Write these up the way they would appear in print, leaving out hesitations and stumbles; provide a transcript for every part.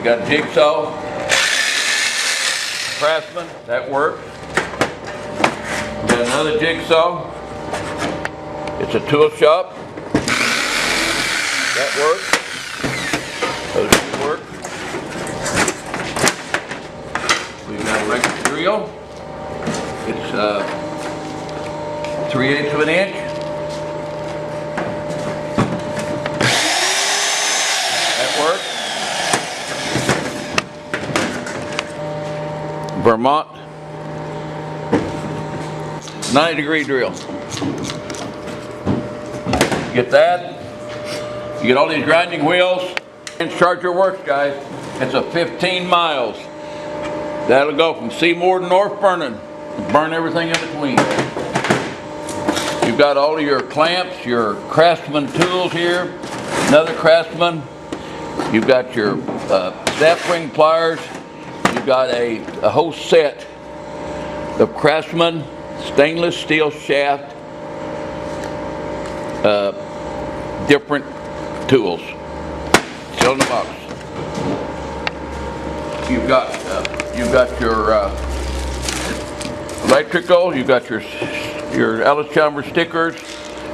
You got a jigsaw, Craftsman, that works. You got another jigsaw. It's a tool shop. That works. Those two work. We've got a regular drill. It's 3/8 of an inch. That works. Vermont 90-degree drill. You get that. You get all these grinding wheels. And charger works, guys. It's a 15 miles. That'll go from Seymour to North Vernon. Burn everything in between. You've got all of your clamps, your Craftsman tools here. Another Craftsman. You've got your snap-ring pliers. You've got a whole set of Craftsman stainless steel shaft, different tools. Still in the box. You've got your electrical. You've got your Alice Chalmers stickers.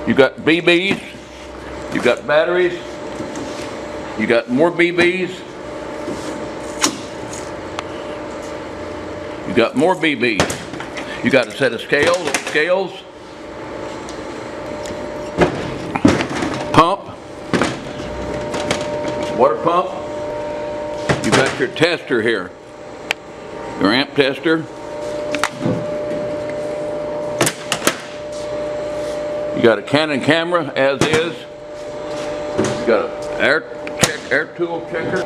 You've got BBs. You've got batteries. You got more BBs. You got more BBs. You got a set of scales. Pump. Water pump. You got your tester here. Your amp tester. You got a Canon camera as is. You got an air tool checker.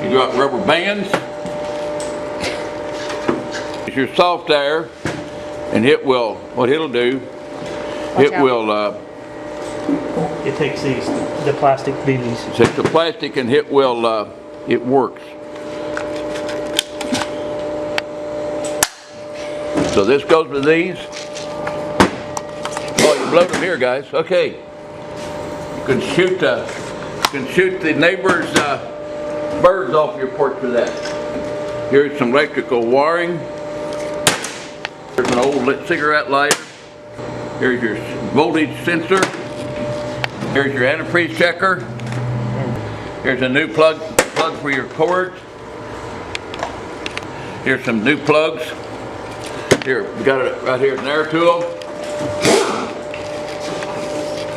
You got rubber bands. It's your soft air, and it will, what it'll do, it takes the plastic BBs. It takes the plastic and it will, it works. So this goes with these. Oh, you blowed them here, guys. Okay. You can shoot the neighbor's birds off your porch with that. Here's some electrical wiring. There's an old cigarette lighter. Here's your voltage sensor. Here's your antifreeze checker. Here's a new plug for your cords. Here's some new plugs. Here, we got it right here, an air tool.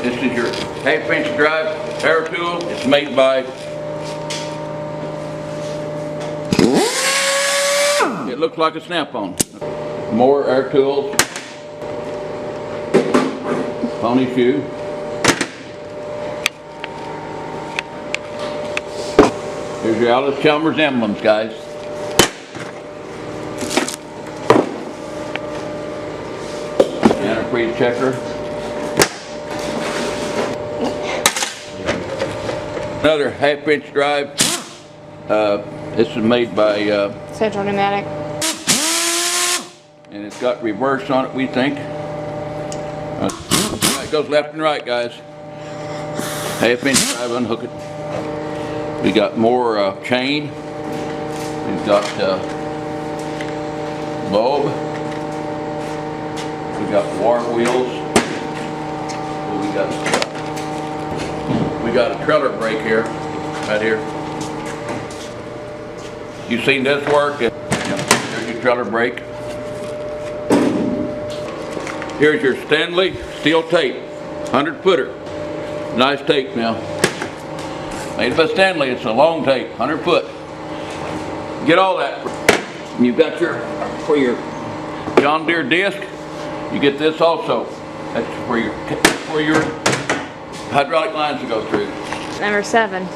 This is your 1/2-inch drive air tool. It's made by, it looks like a snap-on. More air tools. Pony shoe. Here's your Alice Chalmers emblems, guys. Antifreeze checker. Another 1/2-inch drive. This is made by Central Pneumatic. And it's got reverse on it, we think. It goes left and right, guys. 1/2-inch drive, unhook it. We got more chain. We've got bulb. We got wire wheels. We got a trailer brake here, right here. You seen this work? There's your trailer brake. Here's your Stanley steel tape, 100-footer. Nice tape now. Made by Stanley, it's a Longtape, 100-foot. Get all that. You've got for your John Deere disc, you get this also. That's for your hydraulic lines to go through. Number 7.